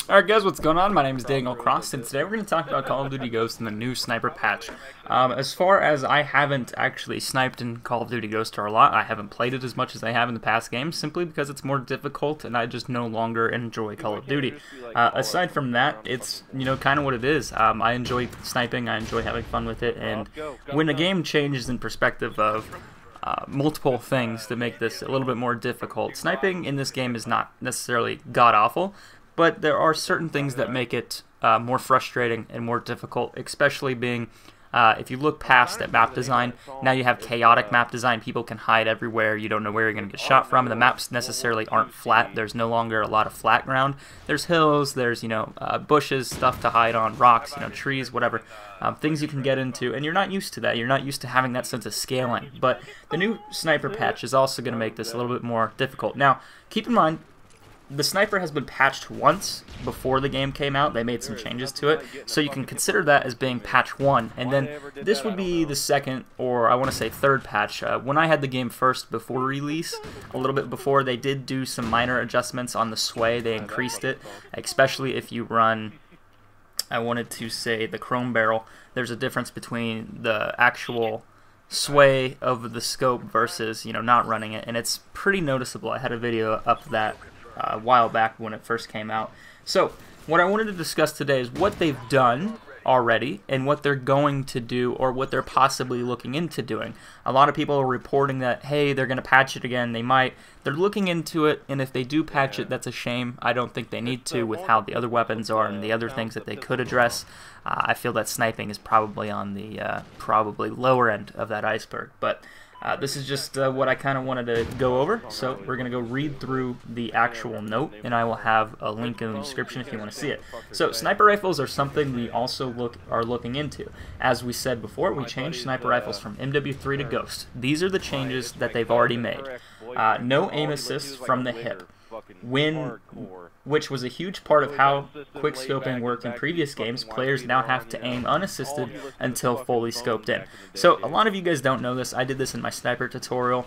Alright guys, what's going on? My name is Daniel Cross, and today we're going to talk about Call of Duty Ghost and the new sniper patch. As far as I haven't actually sniped in Call of Duty Ghost a lot, I haven't played it as much as I have in the past games, simply because it's more difficult and I just no longer enjoy Call of Duty. Aside from that, it's, kind of what it is. I enjoy sniping, I enjoy having fun with it, and when a game changes in perspective of multiple things to make this a little bit more difficult, sniping in this game is not necessarily god-awful, but there are certain things that make it more frustrating and more difficult, especially being, if you look past at map design, now you have chaotic map design. People can hide everywhere. You don't know where you're going to get shot from. The maps necessarily aren't flat. There's no longer a lot of flat ground. There's hills, there's, bushes, stuff to hide on, rocks, trees, whatever. Things you can get into, and you're not used to that. You're not used to having that sense of scaling. But the new sniper patch is also going to make this a little bit more difficult. Now, keep in mind, the sniper has been patched once before the game came out. They made some changes to it, so you can consider that as being patch 1. And then this would be the second, or I want to say third patch. When I had the game first before release, a little bit before, they did do some minor adjustments on the sway. They increased it, especially if you run, I wanted to say, the chrome barrel. There's a difference between the actual sway of the scope versus, not running it, and it's pretty noticeable. I had a video up that a while back when it first came out. So what I wanted to discuss today is what they've done already and what they're going to do, or what they're possibly looking into doing. A lot of people are reporting that, hey, they're going to patch it again. They might. They're looking into it, and if they do patch it, that's a shame. I don't think they need to with how the other weapons are and the other things that they could address. I feel that sniping is probably on the probably lower end of that iceberg, but this is just what I kind of wanted to go over, so we're going to go read through the actual note, and I will have a link in the description if you want to see it. So, sniper rifles are something we also are looking into. As we said before, we changed sniper rifles from MW3 to Ghost. These are the changes that they've already made. No aim assist from the hip, which was a huge part of how quickscoping worked in previous games. Players now have to aim unassisted until fully scoped in. So a lot of you guys don't know this. I did this in my sniper tutorial.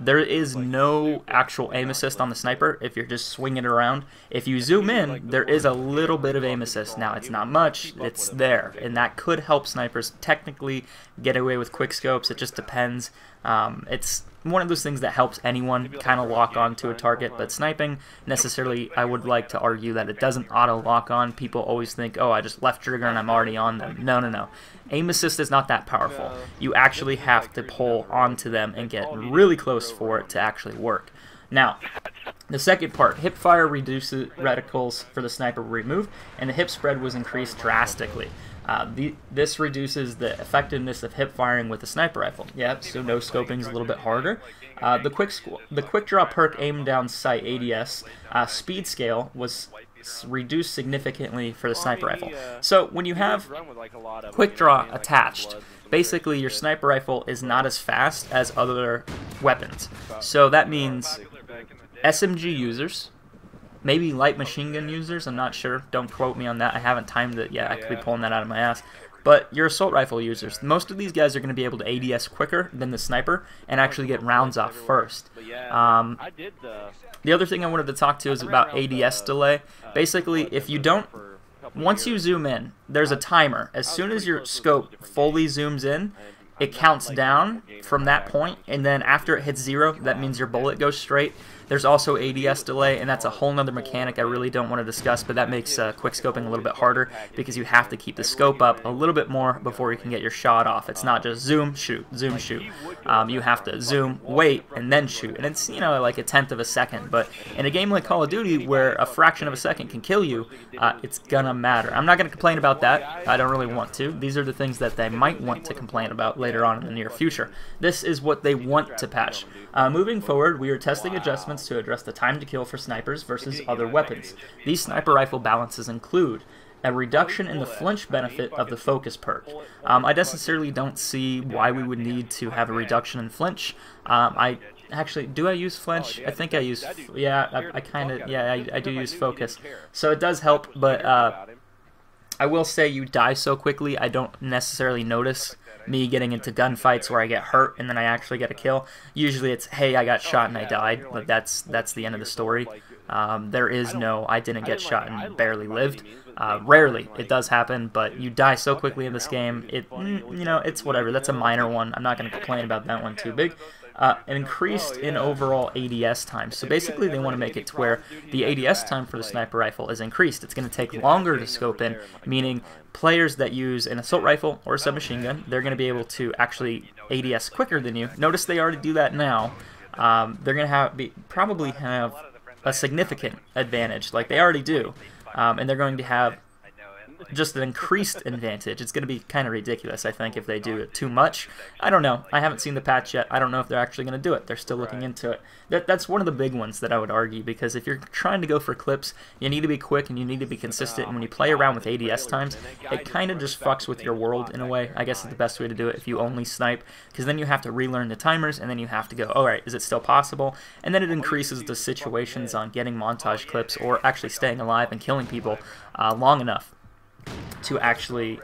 There is no actual aim assist on the sniper if you're just swinging it around. If you zoom in, there is a little bit of aim assist. Now, it's not much, it's there, and that could help snipers technically get away with quickscopes. It just depends. It's one of those things that helps anyone kind of lock on to a target, but sniping, necessarily, I would like to argue that it doesn't auto-lock on. People always think, oh, I just left trigger and I'm already on them. No, no, no. Aim assist is not that powerful. You actually have to pull onto them and get really close for it to actually work. Now, the second part, hip fire reduces reticles for the sniper were removed, and the hip spread was increased drastically. This reduces the effectiveness of hip firing with the sniper rifle. Yep, so no scoping is a little bit harder. The quick draw perk aim down sight ADS speed scale was reduced significantly for the sniper rifle. So when you have quick draw attached, basically your sniper rifle is not as fast as other weapons. So that means SMG users, maybe light machine gun users, I'm not sure, don't quote me on that, I haven't timed it yet, I could be pulling that out of my ass, but your assault rifle users, most of these guys are going to be able to ADS quicker than the sniper and actually get rounds off first. The other thing I wanted to talk to is about ADS delay. Basically, if you don't, once you zoom in, there's a timer. As soon as your scope fully zooms in, it counts down from that point, and then after it hits 0, that means your bullet goes straight. There's also ADS delay, and that's a whole nother mechanic I really don't want to discuss, but that makes quickscoping a little bit harder because you have to keep the scope up a little bit more before you can get your shot off. It's not just zoom, shoot, zoom, shoot. You have to zoom, wait, and then shoot, and it's, like a tenth of a second, but in a game like Call of Duty where a fraction of a second can kill you, it's gonna matter. I'm not gonna complain about that. I don't really want to. These are the things that they might want to complain about later on in the near future. This is what they want to patch. Moving forward, we are testing adjustments to address the time to kill for snipers versus other weapons. These sniper rifle balances include a reduction in the flinch benefit of the focus perk. I necessarily don't see why we would need to have a reduction in flinch. Actually, do I use flinch? I think I use, yeah, I do use focus. So it does help, but I will say you die so quickly, I don't necessarily notice me getting into gunfights where I get hurt and then I actually get a kill. Usually it's, hey, I got shot and I died, but that's the end of the story. There is no I didn't get shot and barely lived. Rarely it does happen, but you die so quickly in this game. You know, it's whatever. That's a minor one. I'm not going to complain about that one too big. Increased in overall ADS time. So basically they want to make it to where the ADS time for the sniper rifle is increased. It's going to take longer to scope in, meaning players that use an assault rifle or a submachine gun, they're going to be able to actually ADS quicker than you. Notice they already do that now. They're going to probably have a significant advantage, like they already do, and they're going to have just an increased advantage. It's going to be kind of ridiculous, I think, if they do it too much. I don't know. I haven't seen the patch yet. I don't know if they're actually going to do it. They're still looking into it. That's one of the big ones that I would argue, because if you're trying to go for clips, you need to be quick and you need to be consistent. And when you play around with ADS times, it kind of just fucks with your world in a way. I guess is the best way to do it if you only snipe, because then you have to relearn the timers, and then you have to go, all right, is it still possible? And then it increases the situations on getting montage clips or actually staying alive and killing people long enough to actually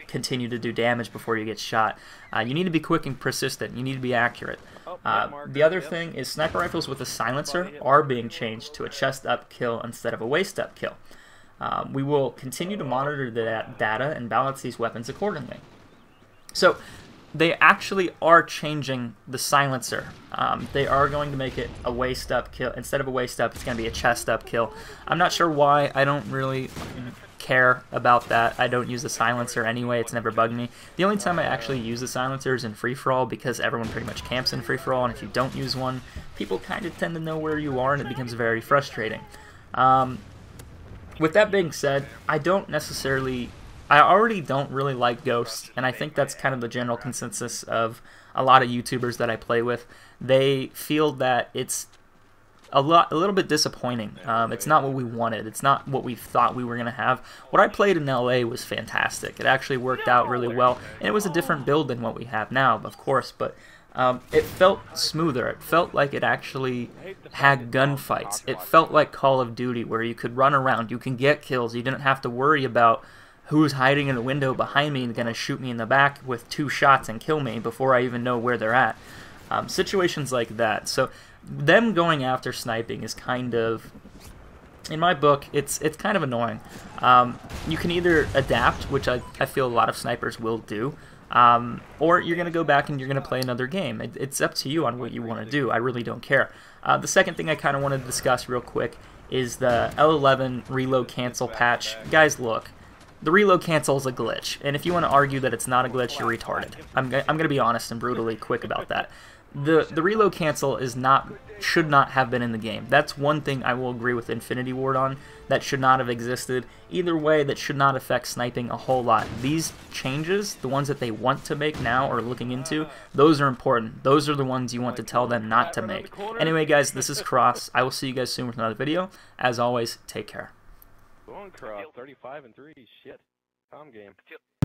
continue to do damage before you get shot. You need to be quick and persistent. You need to be accurate. The other thing is sniper rifles with a silencer are being changed to a chest-up kill instead of a waist-up kill. We will continue to monitor that data and balance these weapons accordingly. So they actually are changing the silencer. They are going to make it a waist-up kill. Instead of a waist-up, it's going to be a chest-up kill. I'm not sure why. I don't really care about that. I don't use the silencer anyway. It's never bugged me. The only time I actually use the silencer is in free-for-all, because everyone pretty much camps in free-for-all, and if you don't use one, people kind of tend to know where you are, and it becomes very frustrating. With that being said, I already don't really like ghosts, and I think that's kind of the general consensus of a lot of YouTubers that I play with. They feel that it's a little bit disappointing. It's not what we wanted. It's not what we thought we were going to have. What I played in LA was fantastic. It actually worked out really well, and it was a different build than what we have now, of course, but it felt smoother. It felt like it actually had gunfights. It felt like Call of Duty, where you could run around, you can get kills, you didn't have to worry about who's hiding in the window behind me and going to shoot me in the back with 2 shots and kill me before I even know where they're at. Situations like that. So them going after sniping is kind of, in my book, it's kind of annoying. You can either adapt, which I feel a lot of snipers will do, or you're going to go back and you're going to play another game. It's up to you on what you want to do. I really don't care. The second thing I kind of want to discuss real quick is the L11 reload cancel patch. Guys, look. The reload cancel is a glitch, and if you want to argue that it's not a glitch, you're retarded. I'm going to be honest and brutally quick about that. The reload cancel should not have been in the game. That's one thing I will agree with Infinity Ward on. That should not have existed. Either way, that should not affect sniping a whole lot. These changes, the ones that they want to make now or looking into, those are important. Those are the ones you want to tell them not to make. Anyway, guys, this is Cross. I will see you guys soon with another video. As always, take care. Going Cross, 35-3, shit. Calm game.